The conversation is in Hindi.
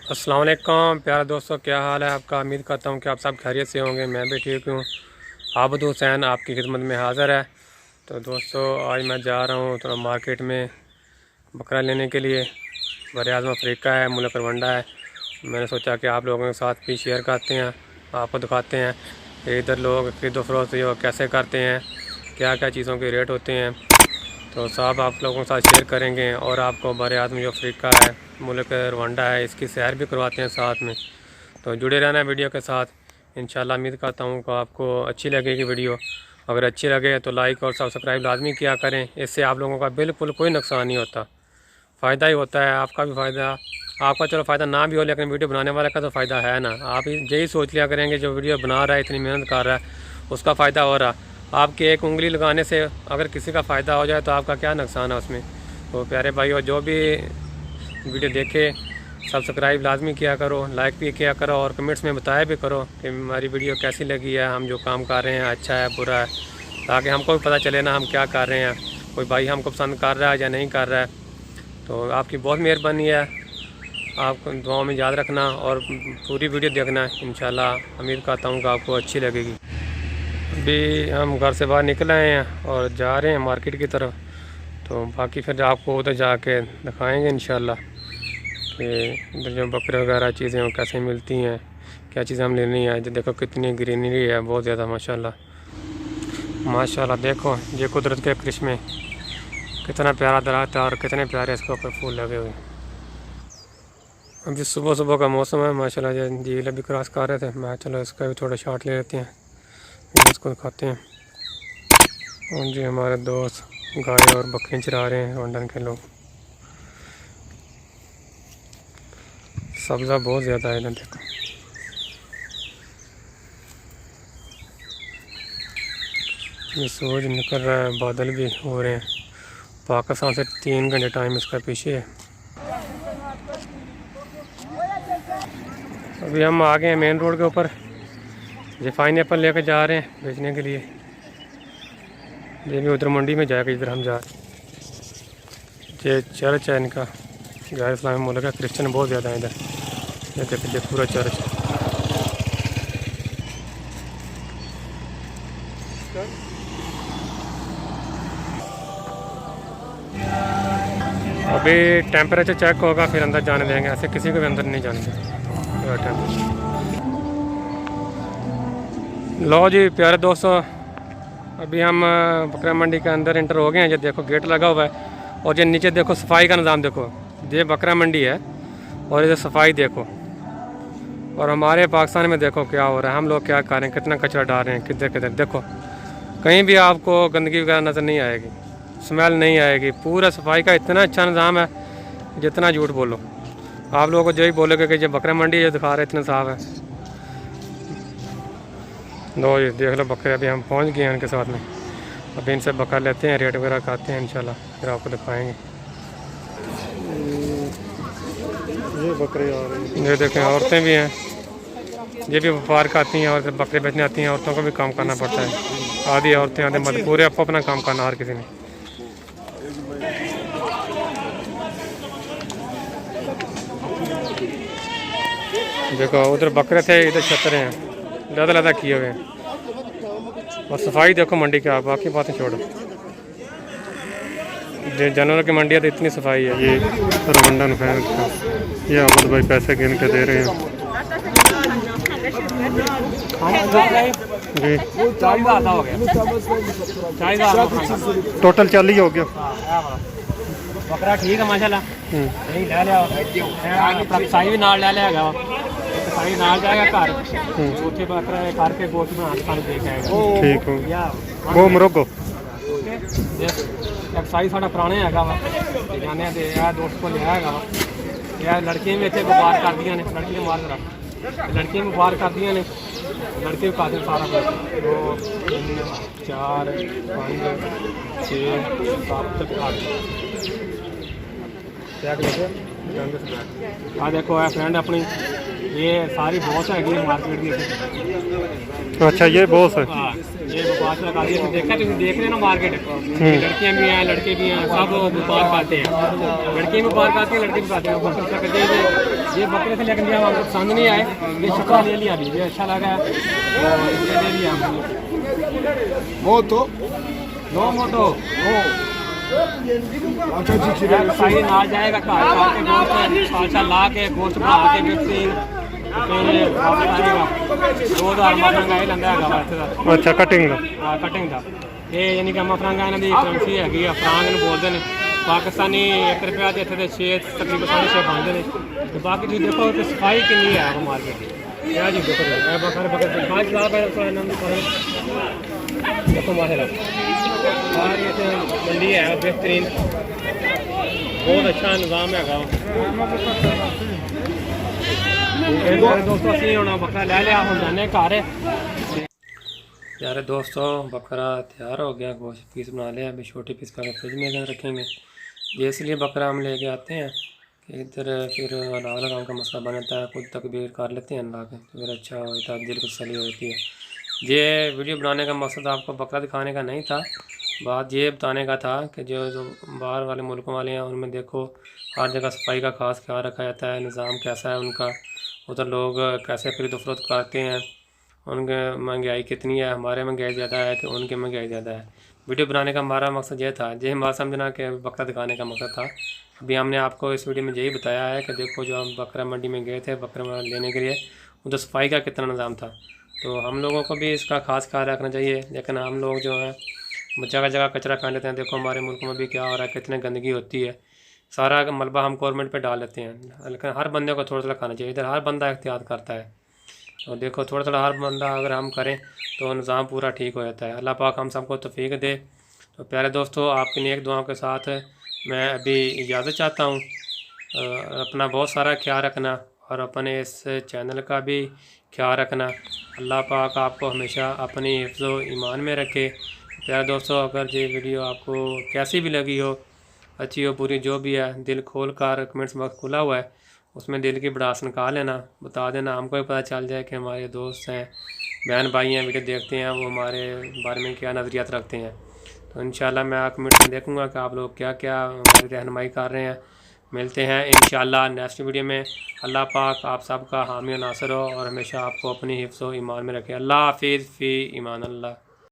अस्सलाम वालेकुम प्यारे दोस्तों, क्या हाल है आपका। उम्मीद करता हूँ कि आप सब खैरियत से होंगे। मैं भी ठीक हूँ। आबद हुसैन आपकी खिदमत में हाज़िर है। तो दोस्तों, आज मैं जा रहा हूँ थोड़ा मार्केट में बकरा लेने के लिए। बर-ए-आज़म अफ्रीका है, मुल्क रवांडा है। मैंने सोचा कि आप लोगों के साथ भी शेयर करते हैं, आपको दिखाते हैं कि इधर लोग खरीदो फरोख्त जो कैसे करते हैं, क्या क्या चीज़ों के रेट होते हैं। तो सब आप लोगों के साथ शेयर करेंगे और आपको बर-ए-आज़म जो अफ्रीका है, मुल्क रवांडा है, इसकी सैर भी करवाते हैं साथ में। तो जुड़े रहना वीडियो के साथ। इंशाल्लाह उम्मीद करता हूँ कि आपको अच्छी लगेगी वीडियो। अगर अच्छी लगे तो लाइक और सब्सक्राइब लाजमी किया करें। इससे आप लोगों का बिल्कुल कोई नुकसान नहीं होता, फ़ायदा ही होता है। आपका भी फ़ायदा, आपका चलो फ़ायदा ना भी हो, लेकिन वीडियो बनाने वाले का तो फ़ायदा है ना। आप यही सोच लिया करेंगे जो वीडियो बना रहा है, इतनी मेहनत कर रहा है, उसका फ़ायदा हो रहा। आपकी एक उंगली लगाने से अगर किसी का फ़ायदा हो जाए तो आपका क्या नुकसान है उसमें। तो प्यारे भाइयों, जो भी वीडियो देखे सब्सक्राइब लाजमी किया करो, लाइक भी किया करो और कमेंट्स में बताया भी करो कि हमारी वीडियो कैसी लगी है, हम जो काम कर रहे हैं अच्छा है बुरा है, ताकि हमको भी पता चले ना हम क्या कर रहे हैं, कोई भाई हमको पसंद कर रहा है या नहीं कर रहा है। तो आपकी बहुत मेहरबानी है। आप दुआओं में याद रखना और पूरी वीडियो देखना। इंशाल्लाह उम्मीद करता हूँ कि आपको अच्छी लगेगी। अभी हम घर से बाहर निकल आए हैं और जा रहे हैं मार्केट की तरफ। तो बाकी फिर आपको उधर जाके दिखाएंगे इंशाल्लाह कि इधर जो बकरे वगैरह चीज़ें वो कैसे मिलती हैं, क्या चीज़ें हम लेनी है। जो देखो कितनी ग्रीनरी है, बहुत ज़्यादा माशाल्लाह माशाल्लाह। देखो ये कुदरत के करिश्मे, कितना प्यारा दरख्त है और कितने प्यारे इसके ऊपर फूल लगे हुए। अभी सुबह सुबह का मौसम है माशाल्लाह। ये झील अभी क्रॉस कर रहे थे, मैं चलो इसका भी थोड़ा शॉट ले लेते हैं, इसको दिखाते हैं। और जी हमारे दोस्त गाय और बकरियाँ चरा रहे हैं लंदन के लोग। सब्ज़ा बहुत ज़्यादा है इधर, देखो ये सूरज निकल रहा है, बादल भी हो रहे हैं। पाकिस्तान से 3 घंटे टाइम इसका पीछे है। अभी हम आ गए हैं मेन रोड के ऊपर। ये फाइन एप्पल लेकर जा रहे हैं बेचने के लिए। ये भी उधर मंडी में जाएगा इधर हम जा रहे हैं। ये चर्च है इनका, गैर इस्लामी मुल्क है, क्रिश्चियन बहुत ज़्यादा है इधर। ये देखिए ये पूरा चर्च है। अभी टेम्परेचर चेक होगा फिर अंदर जाने देंगे, ऐसे किसी को भी अंदर नहीं जाने देंगे। लो जी प्यारे दोस्तों, अभी हम बकरा मंडी के अंदर इंटर हो गए हैं। ये देखो गेट लगा हुआ है और ये नीचे देखो सफाई का निज़ाम देखो। ये बकरा मंडी है और इधर सफाई देखो। और हमारे पाकिस्तान में देखो क्या हो रहा है, हम लोग क्या कर रहे हैं, कितना कचरा डाल रहे हैं किधर किधर। देखो कहीं भी आपको गंदगी वगैरह नज़र नहीं आएगी, स्मेल नहीं आएगी। पूरा सफाई का इतना अच्छा निज़ाम है, जितना झूठ बोलो। आप लोगों को जो ही बोलोगे कि ये बकरा मंडी है, दिखा रहे इतना साफ़ है। लो ये देख लो बकरे, अभी हम पहुंच गए हैं उनके साथ में। अभी इनसे बकरा लेते हैं, रेट वगैरह खाते हैं इंशाल्लाह, फिर आपको दिखाएंगे। ये बकरे आ रही हैं। ये देखें औरतें भी हैं, ये भी व्यापार खाती हैं और बकरे बेचने आती हैं। औरतों को भी काम करना पड़ता है, आधी औरतें आधे मर्द, पूरे आपको अपना काम करना हर किसी ने। देखो उधर बकरे थे, इधर छतरे हैं, ज़्यादा किए हुए हैं। और सफाई देखो मंडी की, आप बाकी बातें छोड़ो। जानवरों की मंडी है तो इतनी सफाई है। ये रवंडा फैन का, ये आबद भाई पैसे गिन के दे रहे हैं जी। टोटल 40 हो गया। बकरा ठीक है माशाल्लाह। नहीं ले लिया साई भी नाल ले लिया हैगा, साई नाल जाएगा घर ਉੱਥੇ बकरा करके गोश्त बना के खाने दे के आएगा। ठीक हो वो मुर्गो एक साई साढ़ा पुराने हैगा वा ते जाने ते आ दोस्त को लिया हैगा वा। यह लड़कियां भी इतने व्यापार कर दियां ने, लड़कियां मार जरा, लड़कियां भी व्यापार कर दियां ने, लड़के भी खाते सारा कुछ। 2 3 4 5 6 7 8 चेक देखो आ देखो है फ्रेंड अपनी ये सारी बॉस हैगी मार्केट की। अच्छा ये बॉस है। हाँ ये व्यापार लगा दिया देखा तुम देख रहे हो ना मार्केट लड़कियां भी हैं लड़के भी हैं सब व्यापार करते हैं। लड़के भी व्यापार करते हैं लड़के भी करते हैं। ये बकरे से लेकर दिया हमको पसंद नहीं आए ये शुक्र ले लिया अभी ये अच्छा लगा है ले लिया मोटो नो मोटो भाई ना जाएगा अच्छा ला के गोश्त बना के बेचते अच्छा कटिंग का कटिंग का ये यानी कि अम्मा फ्रांगा इन्हों की करंसी हैगी फ्रांग बोलते हैं पाकिस्तानी 1 रुपया तो इतने 6 तकरीबन 6.5 बनते हैं। तो बाकी तुम देखो कि सफाई कितनी है मार्केट की क्या जी देखो देखो माशाल्लाह सारी मंडी है बेहतरीन बहुत अच्छा निज़ाम है। दोस्तों असं होना बकरा ले लिया हम जाने घर। प्यारे दोस्तों बकरा तैयार हो गया गोश्त पीस बना लिया अभी छोटे पीस करके फ्रिज में रखेंगे। ये इसलिए बकरा हम लेके आते हैं कि इधर फिर अल्लाह काम का मसला बनता है खुद तकबीर कर लेते हैं अल्लाह के तो फिर अच्छा होता है दिल को तसल्ली होती है। ये वीडियो बनाने का मकसद आपको बकरा दिखाने का नहीं था बात ये बताने का था कि जो बाहर वाले मुल्कों वाले हैं उनमें देखो हर जगह सफाई का खास ख्याल रखा जाता है। निज़ाम कैसा है उनका उधर लोग कैसे खरीद फरोख्त करते हैं उनके महंगाई कितनी है हमारे महंगाई ज़्यादा है कि उनकी महंगाई ज़्यादा है। वीडियो बनाने का हमारा मकसद ये था ये हमारा समझना कि बकरा दिखाने का मकसद था। अभी हमने आपको इस वीडियो में यही बताया है कि देखो जो हम बकरा मंडी में गए थे बकरा लेने के लिए उधर सफाई का कितना निज़ाम था। तो हम लोगों को भी इसका खास ख्याल रखना चाहिए। लेकिन हम लोग जो हैं जगह जगह कचरा फेंक लेते हैं। देखो हमारे मुल्क में भी क्या हो रहा है कितनी गंदगी होती है सारा मलबा हम गवर्नमेंट पे डाल लेते हैं। लेकिन हर बंदे को थोड़ा थोड़ा खाना चाहिए। इधर हर बंदा एहतियात करता है तो देखो थोड़ा थोड़ा हर बंदा अगर हम करें तो निज़ाम पूरा ठीक हो जाता है। अल्लाह पाक हम सबको तौफीक दे। तो प्यारे दोस्तों आपकी नेक दुआओं के साथ मैं अभी इजाज़त चाहता हूँ। अपना बहुत सारा ख्याल रखना और अपने इस चैनल का भी ख्याल रखना। अल्लाह पाक आपको हमेशा अपनी हिफ्ज़ व ईमान में रखे। प्यारे दोस्तों अगर ये वीडियो आपको कैसी भी लगी हो अच्छी हो बुरी जो भी है दिल खोल कर कमेंट्स बॉक्स खुला हुआ है उसमें दिल की भड़ास निकाल लेना बता देना हमको भी पता चल जाए कि हमारे दोस्त हैं बहन भाई हैं वीडियो देखते हैं वो हमारे बारे में क्या नज़रियात रखते हैं। तो इंशाल्लाह मैं कमेंट्स में देखूँगा कि आप लोग क्या क्या हमारी रहनुमाई कर रहे हैं। मिलते हैं इंशाल्लाह नेक्स्ट वीडियो में। अल्लाह पाक आप सब का हामी और नासर हो और हमेशा आपको अपनी हिफ्ज़ व ईमान में रखे। अल्लाह हाफिज़ फ़ी ईमान अल्लाह।